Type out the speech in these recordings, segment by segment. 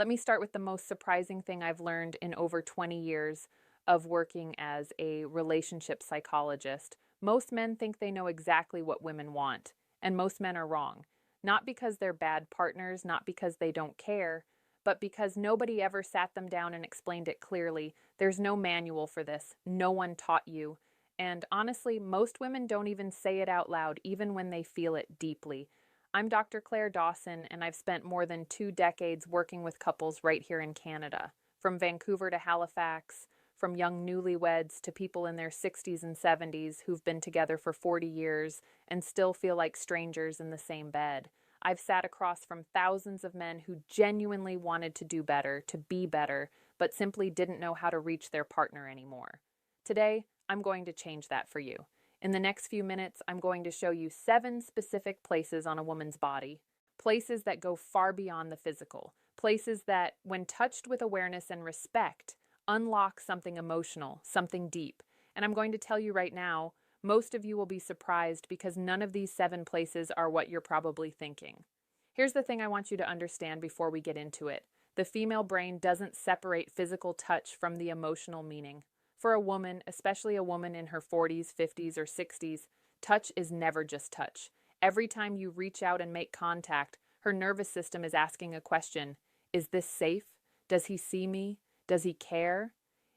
Let me start with the most surprising thing I've learned in over 20 years of working as a relationship psychologist. Most men think they know exactly what women want, and most men are wrong. Not because they're bad partners, not because they don't care, but because nobody ever sat them down and explained it clearly. There's no manual for this. No one taught you. And honestly, most women don't even say it out loud, even when they feel it deeply. I'm Dr. Claire Dawson, and I've spent more than 2 decades working with couples right here in Canada. From Vancouver to Halifax, from young newlyweds to people in their 60s and 70s who've been together for 40 years and still feel like strangers in the same bed. I've sat across from thousands of men who genuinely wanted to do better, to be better, but simply didn't know how to reach their partner anymore. Today, I'm going to change that for you. In the next few minutes, I'm going to show you 7 specific places on a woman's body. Places that go far beyond the physical. Places that, when touched with awareness and respect, unlock something emotional, something deep. And I'm going to tell you right now, most of you will be surprised because none of these 7 places are what you're probably thinking. Here's the thing I want you to understand before we get into it. The female brain doesn't separate physical touch from the emotional meaning. For a woman, especially a woman in her 40s, 50s, or 60s, touch is never just touch. Every time you reach out and make contact, her nervous system is asking a question. Is this safe? Does he see me? Does he care?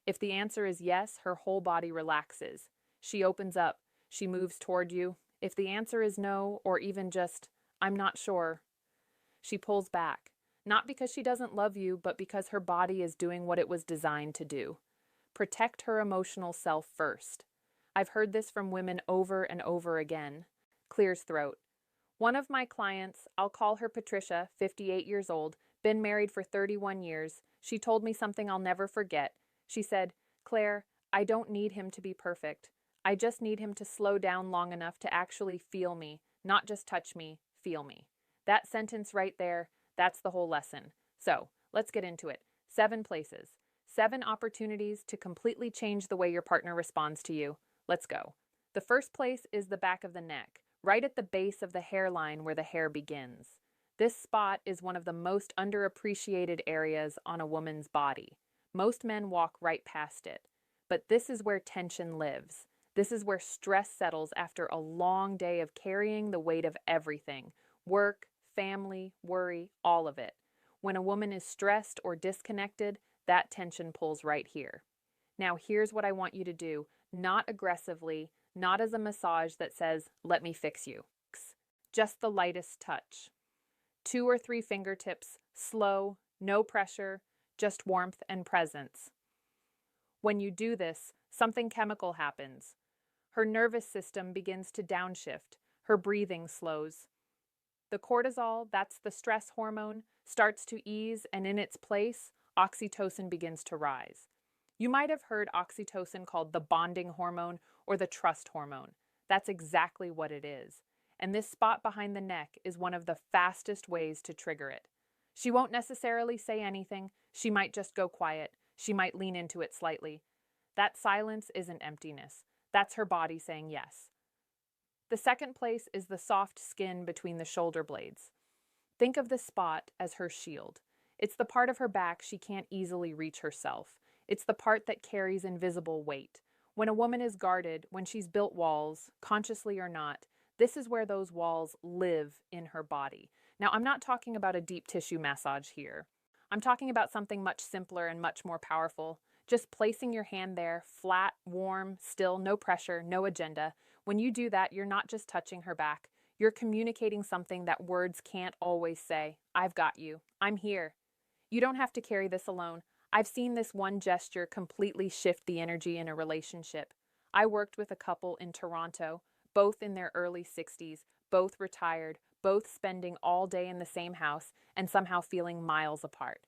If the answer is yes, her whole body relaxes. She opens up. She moves toward you. If the answer is no, or even just, I'm not sure, she pulls back. Not because she doesn't love you, but because her body is doing what it was designed to do. Protect her emotional self first. I've heard this from women over and over again. Clears throat. One of my clients, I'll call her Patricia, 58 years old, been married for 31 years. She told me something I'll never forget. She said, Claire, I don't need him to be perfect. I just need him to slow down long enough to actually feel me, not just touch me, feel me. That sentence right there, that's the whole lesson. So, let's get into it. 7 places. 7 opportunities to completely change the way your partner responds to you. Let's go. The first place is the back of the neck, right at the base of the hairline where the hair begins. This spot is one of the most underappreciated areas on a woman's body. Most men walk right past it. But this is where tension lives. This is where stress settles after a long day of carrying the weight of everything. Work, family, worry, all of it. When a woman is stressed or disconnected, that tension pulls right here. Now, here's what I want you to do, not aggressively, not as a massage that says, let me fix you. Just the lightest touch. 2 or 3 fingertips, slow, no pressure, just warmth and presence. When you do this, something chemical happens. Her nervous system begins to downshift. Her breathing slows. The cortisol, that's the stress hormone, starts to ease, and in its place, oxytocin begins to rise. You might have heard oxytocin called the bonding hormone or the trust hormone. That's exactly what it is. And this spot behind the neck is one of the fastest ways to trigger it. She won't necessarily say anything. She might just go quiet. She might lean into it slightly. That silence isn't emptiness. That's her body saying yes. The second place is the soft skin between the shoulder blades. Think of this spot as her shield. It's the part of her back she can't easily reach herself. It's the part that carries invisible weight. When a woman is guarded, when she's built walls, consciously or not, this is where those walls live in her body. Now, I'm not talking about a deep tissue massage here. I'm talking about something much simpler and much more powerful. Just placing your hand there, flat, warm, still, no pressure, no agenda. When you do that, you're not just touching her back. You're communicating something that words can't always say. I've got you. I'm here. You don't have to carry this alone. I've seen this one gesture completely shift the energy in a relationship. I worked with a couple in Toronto, both in their early 60s, both retired, both spending all day in the same house and somehow feeling miles apart.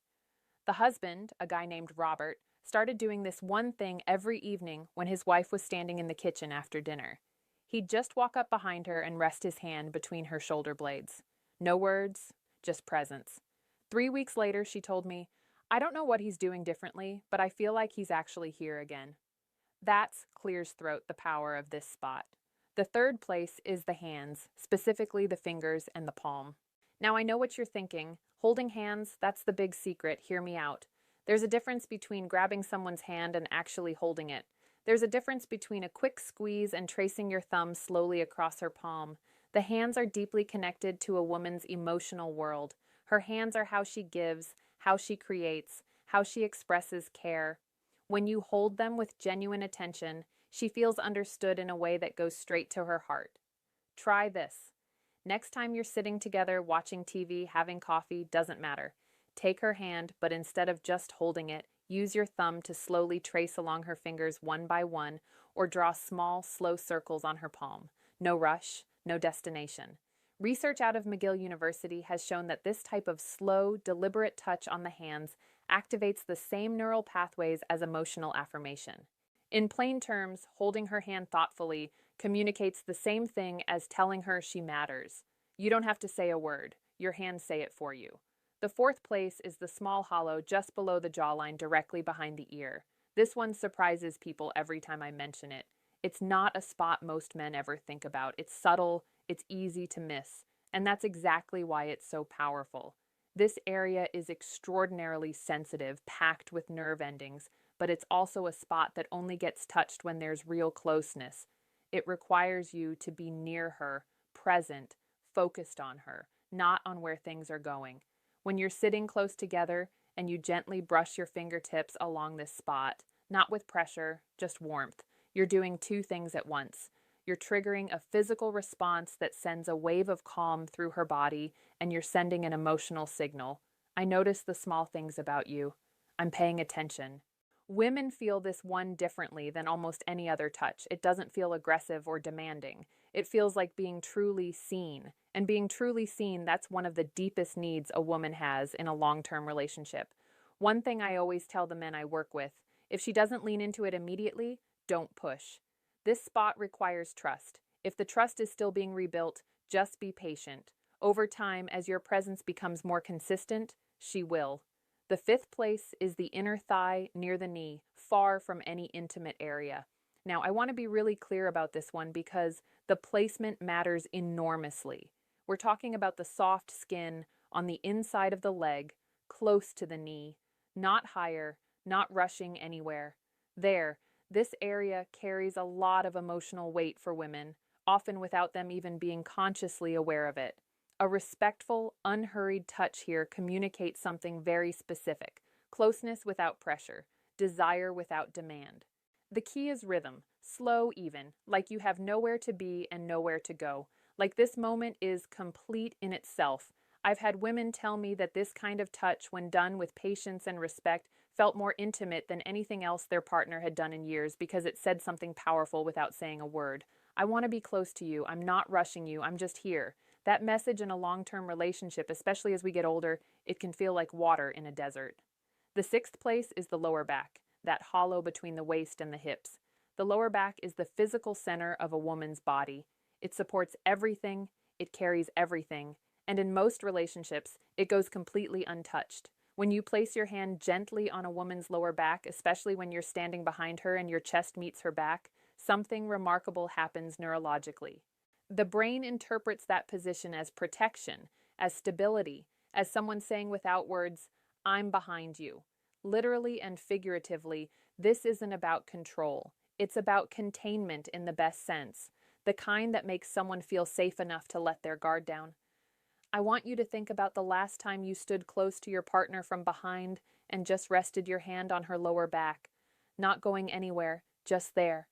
The husband, a guy named Robert, started doing this one thing every evening when his wife was standing in the kitchen after dinner. He'd just walk up behind her and rest his hand between her shoulder blades. No words, just presence. 3 weeks later, she told me, I don't know what he's doing differently, but I feel like he's actually here again. That's clears throat the power of this spot. The third place is the hands, specifically the fingers and the palm. Now, I know what you're thinking. Holding hands, that's the big secret. Hear me out. There's a difference between grabbing someone's hand and actually holding it. There's a difference between a quick squeeze and tracing your thumb slowly across her palm. The hands are deeply connected to a woman's emotional world. Her hands are how she gives, how she creates, how she expresses care. When you hold them with genuine attention, she feels understood in a way that goes straight to her heart. Try this. Next time you're sitting together, watching TV, having coffee, doesn't matter. Take her hand, but instead of just holding it, use your thumb to slowly trace along her fingers one by one or draw small, slow circles on her palm. No rush, no destination. Research out of McGill University has shown that this type of slow, deliberate touch on the hands activates the same neural pathways as emotional affirmation. In plain terms, holding her hand thoughtfully communicates the same thing as telling her she matters. You don't have to say a word, your hands say it for you. The fourth place is the small hollow just below the jawline directly behind the ear. This one surprises people every time I mention it. It's not a spot most men ever think about. It's subtle, it's easy to miss, and that's exactly why it's so powerful. This area is extraordinarily sensitive, packed with nerve endings, but it's also a spot that only gets touched when there's real closeness. It requires you to be near her, present, focused on her, not on where things are going. When you're sitting close together and you gently brush your fingertips along this spot, not with pressure, just warmth, you're doing two things at once. You're triggering a physical response that sends a wave of calm through her body, and you're sending an emotional signal. I notice the small things about you. I'm paying attention. Women feel this one differently than almost any other touch. It doesn't feel aggressive or demanding. It feels like being truly seen. And being truly seen, that's one of the deepest needs a woman has in a long-term relationship. One thing I always tell the men I work with, if she doesn't lean into it immediately, don't push. This spot requires trust. If the trust is still being rebuilt, just be patient. Over time, as your presence becomes more consistent, she will. The fifth place is the inner thigh near the knee, far from any intimate area. Now, I want to be really clear about this one because the placement matters enormously. We're talking about the soft skin on the inside of the leg, close to the knee, not higher, not rushing anywhere. There, this area carries a lot of emotional weight for women, often without them even being consciously aware of it. A respectful, unhurried touch here communicates something very specific: closeness without pressure, desire without demand. The key is rhythm, slow even, like you have nowhere to be and nowhere to go, like this moment is complete in itself. I've had women tell me that this kind of touch, when done with patience and respect, felt more intimate than anything else their partner had done in years because it said something powerful without saying a word. I want to be close to you. I'm not rushing you. I'm just here. That message in a long-term relationship, especially as we get older, it can feel like water in a desert. The sixth place is the lower back, that hollow between the waist and the hips. The lower back is the physical center of a woman's body. It supports everything, it carries everything, and in most relationships, it goes completely untouched. When you place your hand gently on a woman's lower back, especially when you're standing behind her and your chest meets her back, something remarkable happens neurologically. The brain interprets that position as protection, as stability, as someone saying without words, I'm behind you. Literally and figuratively, this isn't about control. It's about containment in the best sense, the kind that makes someone feel safe enough to let their guard down. I want you to think about the last time you stood close to your partner from behind and just rested your hand on her lower back, not going anywhere, just there.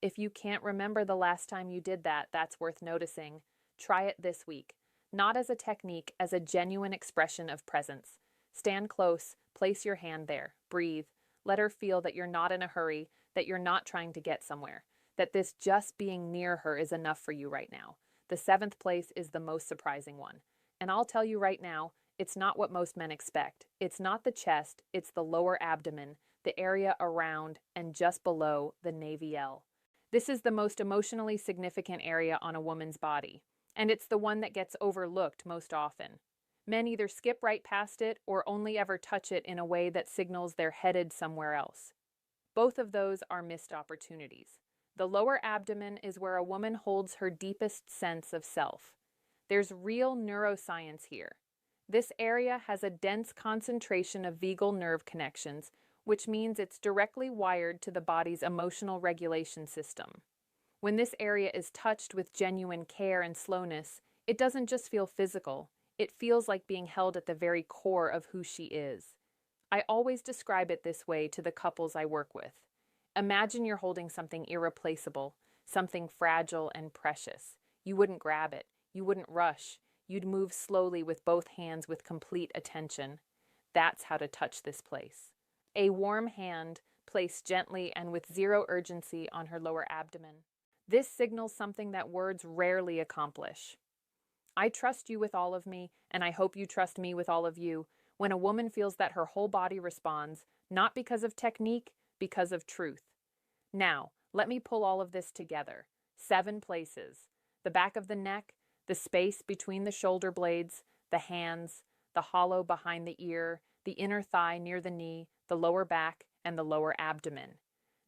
If you can't remember the last time you did that, that's worth noticing. Try it this week. Not as a technique, as a genuine expression of presence. Stand close, place your hand there, breathe. Let her feel that you're not in a hurry, that you're not trying to get somewhere, that this just being near her is enough for you right now. The seventh place is the most surprising one. And I'll tell you right now, it's not what most men expect. It's not the chest, it's the lower abdomen, the area around and just below the navel. This is the most emotionally significant area on a woman's body, and it's the one that gets overlooked most often. Men either skip right past it or only ever touch it in a way that signals they're headed somewhere else. Both of those are missed opportunities. The lower abdomen is where a woman holds her deepest sense of self. There's real neuroscience here. This area has a dense concentration of vagal nerve connections, which means it's directly wired to the body's emotional regulation system. When this area is touched with genuine care and slowness, it doesn't just feel physical, it feels like being held at the very core of who she is. I always describe it this way to the couples I work with. Imagine you're holding something irreplaceable, something fragile and precious. You wouldn't grab it, you wouldn't rush, you'd move slowly with both hands with complete attention. That's how to touch this place. A warm hand placed gently and with zero urgency on her lower abdomen. This signals something that words rarely accomplish. I trust you with all of me, and I hope you trust me with all of you. When a woman feels that her whole body responds, not because of technique, because of truth. Now, let me pull all of this together. 7 places. The back of the neck, the space between the shoulder blades, the hands, the hollow behind the ear, the inner thigh near the knee, the lower back, and the lower abdomen.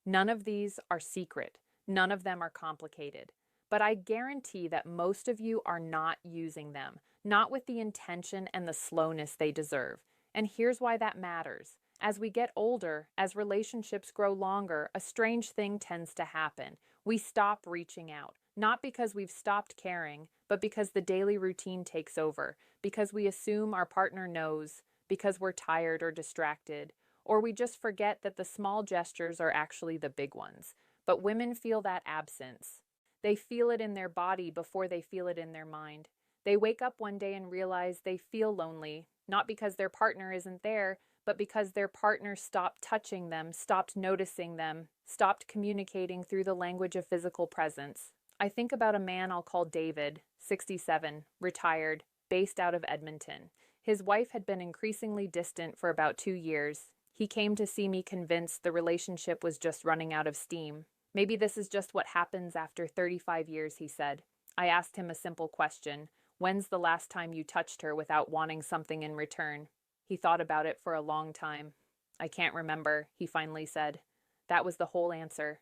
None of these are secret. None of them are complicated. But I guarantee that most of you are not using them, not with the intention and the slowness they deserve. And here's why that matters. As we get older, as relationships grow longer, a strange thing tends to happen. We stop reaching out, not because we've stopped caring, but because the daily routine takes over, because we assume our partner knows, because we're tired or distracted, or we just forget that the small gestures are actually the big ones. But women feel that absence. They feel it in their body before they feel it in their mind. They wake up one day and realize they feel lonely, not because their partner isn't there, but because their partner stopped touching them, stopped noticing them, stopped communicating through the language of physical presence. I think about a man I'll call David, 67, retired, based out of Edmonton. His wife had been increasingly distant for about 2 years. He came to see me convinced the relationship was just running out of steam. Maybe this is just what happens after 35 years, he said. I asked him a simple question. When's the last time you touched her without wanting something in return? He thought about it for a long time. I can't remember, he finally said. That was the whole answer.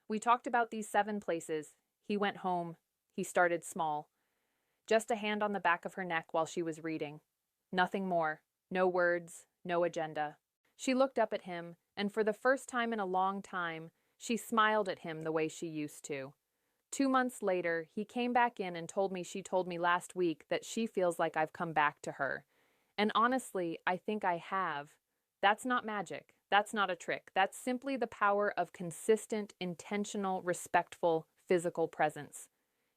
We talked about these 7 places. He went home. He started small. Just a hand on the back of her neck while she was reading. Nothing more. No words, no agenda. She looked up at him, and for the first time in a long time, she smiled at him the way she used to. 2 months later, he came back in and told me she told me last week that she feels like I've come back to her. And honestly, I think I have. That's not magic. That's not a trick. That's simply the power of consistent, intentional, respectful, physical presence.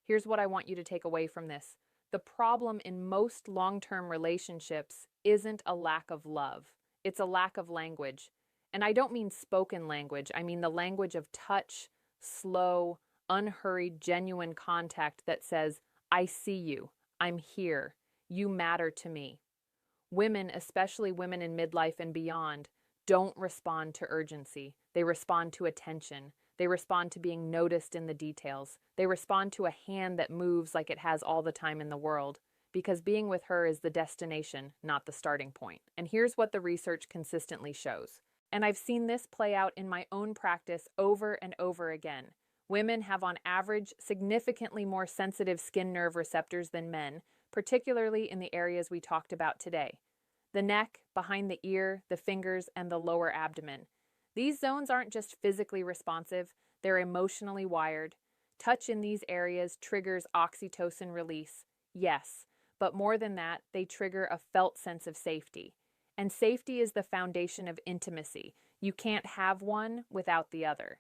Here's what I want you to take away from this. The problem in most long-term relationships isn't a lack of love. It's a lack of language. And I don't mean spoken language. I mean the language of touch, slow, unhurried, genuine contact that says, I see you. I'm here. You matter to me. Women, especially women in midlife and beyond, don't respond to urgency. They respond to attention. They respond to being noticed in the details. They respond to a hand that moves like it has all the time in the world, because being with her is the destination, not the starting point. And here's what the research consistently shows. And I've seen this play out in my own practice over and over again. Women have on average significantly more sensitive skin nerve receptors than men, particularly in the areas we talked about today. The neck, behind the ear, the fingers, and the lower abdomen. These zones aren't just physically responsive, they're emotionally wired. Touch in these areas triggers oxytocin release, yes, but more than that, they trigger a felt sense of safety. And safety is the foundation of intimacy. You can't have one without the other.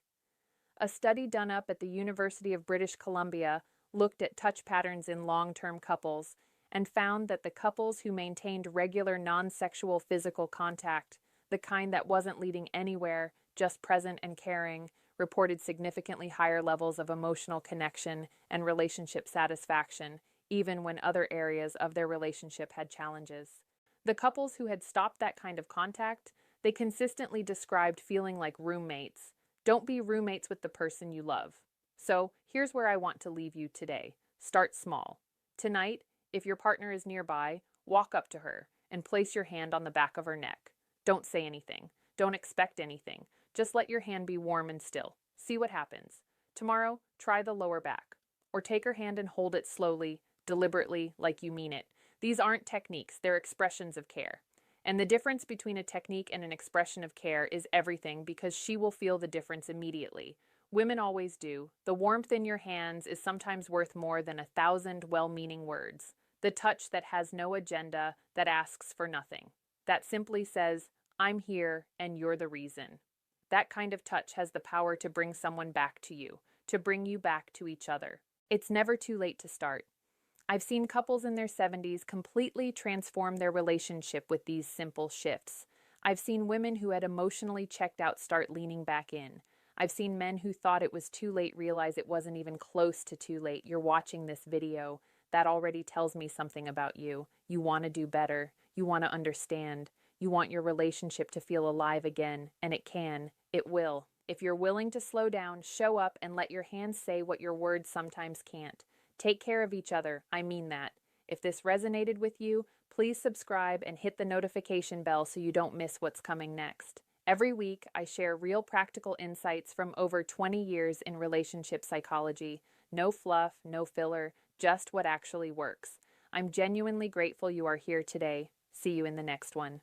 A study done up at the University of British Columbia looked at touch patterns in long-term couples and found that the couples who maintained regular non-sexual physical contact, the kind that wasn't leading anywhere, just present and caring, reported significantly higher levels of emotional connection and relationship satisfaction, even when other areas of their relationship had challenges. The couples who had stopped that kind of contact, they consistently described feeling like roommates. Don't be roommates with the person you love. So here's where I want to leave you today. Start small. Tonight, if your partner is nearby, walk up to her and place your hand on the back of her neck. Don't say anything. Don't expect anything. Just let your hand be warm and still. See what happens. Tomorrow, try the lower back. Or take her hand and hold it slowly, deliberately, like you mean it. These aren't techniques, they're expressions of care. And the difference between a technique and an expression of care is everything because she will feel the difference immediately. Women always do. The warmth in your hands is sometimes worth more than 1,000 well-meaning words. The touch that has no agenda, that asks for nothing. That simply says, I'm here and you're the reason. That kind of touch has the power to bring someone back to you, to bring you back to each other. It's never too late to start. I've seen couples in their 70s completely transform their relationship with these simple shifts. I've seen women who had emotionally checked out start leaning back in. I've seen men who thought it was too late realize it wasn't even close to too late. You're watching this video. That already tells me something about you. You want to do better. You want to understand. You want your relationship to feel alive again, and it can. It will. If you're willing to slow down, show up, and let your hands say what your words sometimes can't. Take care of each other. I mean that. If this resonated with you, please subscribe and hit the notification bell so you don't miss what's coming next. Every week, I share real practical insights from over 20 years in relationship psychology. No fluff, no filler, just what actually works. I'm genuinely grateful you are here today. See you in the next one.